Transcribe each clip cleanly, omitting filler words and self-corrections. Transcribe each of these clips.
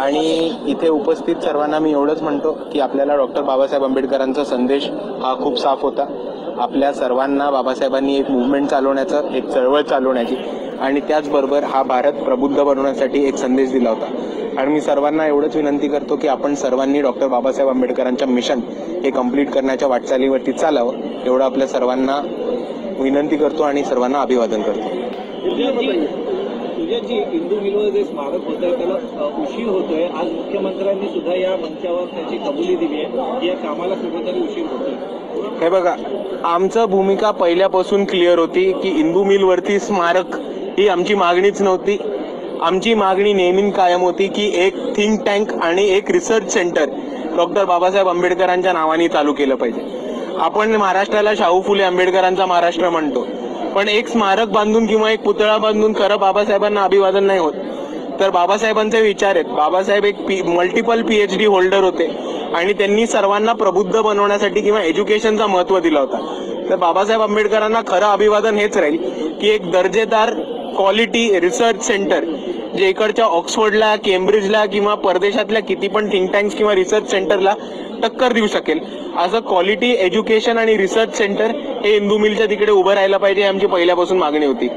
आणि इथे उपस्थित सर्वांना मी एवढंच म्हणतो की आपल्याला डॉक्टर बाबासाहेब आंबेडकरांचा संदेश हा खूप साफ होता. आपल्या सर्वांना बाबासाहेबांनी एक मूव्हमेंट चालवण्याचं, एक चळवळ चालवण्याची आणि त्याचबरोबर हा भारत प्रबुद्ध बनवण्यासाठी एक संदेश दिला होता. आणि मी सर्वांना एवढंच विनंती करतो की आपण सर्वांनी डॉक्टर बाबासाहेब आंबेडकरांच्या मिशन हे कंप्लीट करण्याच्या वाटचालीवरती चालावं, एवढं आपल्या सर्वांना विनंती करतो आणि सर्वांना अभिवादन करतो. जी हिंदू मिलवर जे स्मारक होतं त्याला उशीर होतोय. आज मुख्यमंत्र्यांनी सुद्धा या मंचावर त्याची कबुली दिली आहे की या कामाला कुठेतरी उशीर होतोय. हे बघा, आमचं भूमिका पहिल्यापासून क्लिअर होती की हिंदू मिलवरती स्मारक ही आमची मागणीच नव्हती. आमची मागणी नेहमी कायम होती की एक थिंक टँक आणि एक रिसर्च सेंटर डॉक्टर बाबासाहेब आंबेडकरांच्या नावाने चालू केलं पाहिजे. आपण महाराष्ट्राला शाहू फुले आंबेडकरांचा महाराष्ट्र म्हणतो, पण एक स्मारक बांधून किंवा एक पुतळा बांधून खरं बाबासाहेबांना अभिवादन नाही होत. तर बाबासाहेबांचे विचार आहेत. बाबासाहेब एक मल्टिपल PhD होल्डर होते आणि त्यांनी सर्वांना प्रबुद्ध बनवण्यासाठी किंवा एज्युकेशनचा महत्त्व दिला होता. तर बाबासाहेब आंबेडकरांना खरं अभिवादन हेच राहील की एक दर्जेदार क्वालिटी रिसर्च सेंटर जे इकडच्या ऑक्सफर्डला, केम्ब्रिजला किंवा परदेशातल्या किती पण थिंक टँक्स किंवा रिसर्च सेंटरला टक्कर देऊ शकेल असं क्वालिटी एज्युकेशन आणि रिसर्च सेंटर हे हिंदू मिलच्या तिकडे उभं राहायला पाहिजे, आमची पहिल्यापासून मागणी होती.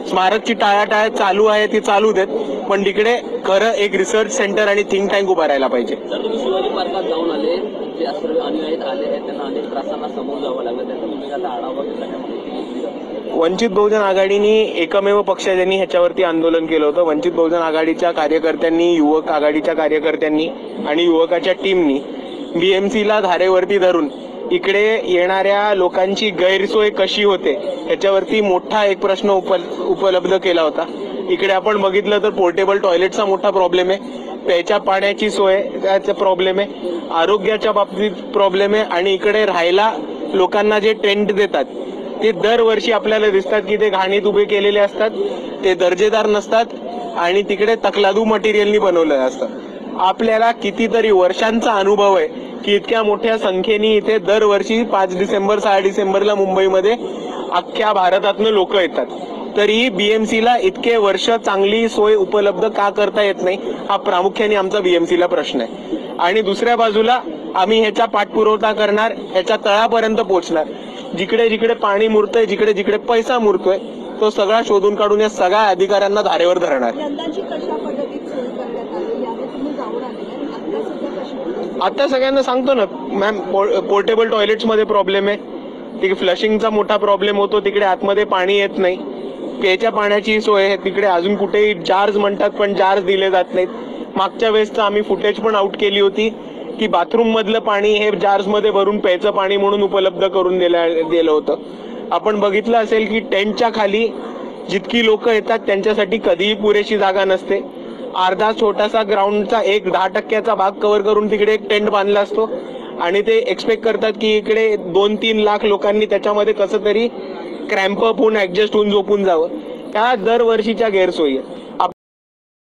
स्मारकची टाळाटाळ चालू आहे ती चालू देत, पण तिकडे खरं एक रिसर्च सेंटर आणि थिंक टँक उभं राहायला पाहिजे. तुम्ही शिवाजी पार्कात जाऊन आले, जे सर्व अनुयायी आले आहेत त्यांना अनेक त्रासांना समोर जावं लागलं, त्याचा तुम्ही आता आढावा घेतला. वंचित बहुजन आघाडीने एकमेव पक्ष ज्यांनी ह्याच्यावरती आंदोलन केलं होतं. वंचित बहुजन आघाडीच्या कार्यकर्त्यांनी, युवक आघाडीच्या कार्यकर्त्यांनी आणि युवकाच्या टीमनी BMCला धारेवरती धरून इकडे येणाऱ्या लोकांची गैरसोय कशी होते ह्याच्यावरती मोठा एक प्रश्न उपलब्ध केला होता. इकडे आपण बघितलं तर पोर्टेबल टॉयलेटचा मोठा प्रॉब्लेम आहे, प्यायच्या पाण्याची सोय त्याचा प्रॉब्लेम आहे, आरोग्याच्या बाबतीत प्रॉब्लेम आहे आणि इकडे राहायला लोकांना जे टेंट देतात ते दरवर्षी आपल्याला दिसतात की ते घाणीत उभे केलेले असतात, ते दर्जेदार नसतात आणि तिकडे तकलादू मटेरियलनी बनवलेलं असतं. आपल्याला कितीतरी वर्षांचा अनुभव आहे की इतक्या मोठ्या संख्येने इथे दरवर्षी 5 डिसेंबर 6 डिसेंबरला मुंबईमध्ये अख्ख्या भारतातनं लोक येतात. तरीही BMCला इतके वर्ष चांगली सोय उपलब्ध का करता येत नाही हा प्रामुख्याने आमचा BMCला प्रश्न आहे. आणि दुसऱ्या बाजूला आम्ही ह्याचा पाठपुरवठा करणार, ह्याच्या तळापर्यंत पोहोचणार. जिकडे जिकडे पाणी मुरतंय, जिकडे जिकडे पैसा मुरतोय तो सगळा शोधून काढून या सगळ्या अधिकाऱ्यांना धारेवर धरणार. आता सगळ्यांना सांगतो ना मॅम, पोर्टेबल टॉयलेट्समध्ये प्रॉब्लेम आहे, तिकडे फ्लशिंगचा मोठा प्रॉब्लेम होतो, तिकडे आतमध्ये पाणी येत नाही, प्यायच्या पाण्याची सोय आहे तिकडे अजून कुठेही जार्स म्हणतात पण जार्स दिले जात नाहीत. मागच्या वेळेसचं आम्ही फुटेज पण आउट केली होती की बाथरूम मधलं पाणी हे जार्समध्ये भरून प्यायचं पाणी म्हणून उपलब्ध करून दिलं होतं. आपण बघितलं असेल की टेंटच्या खाली जितकी लोक येतात त्यांच्यासाठी कधीही पुरेशी जागा नसते. अर्धा छोटासा ग्राउंडचा 10% भाग कव्हर करून तिकडे एक टेंट बांधला असतो आणि ते एक्सपेक्ट करतात की इकडे 2-3 लाख लोकांनी त्याच्यामध्ये कसं तरी क्रॅम्प अप होऊन ऍडजस्ट होऊन झोपून जावं. त्या दरवर्षीच्या गैरसोयी आहेत.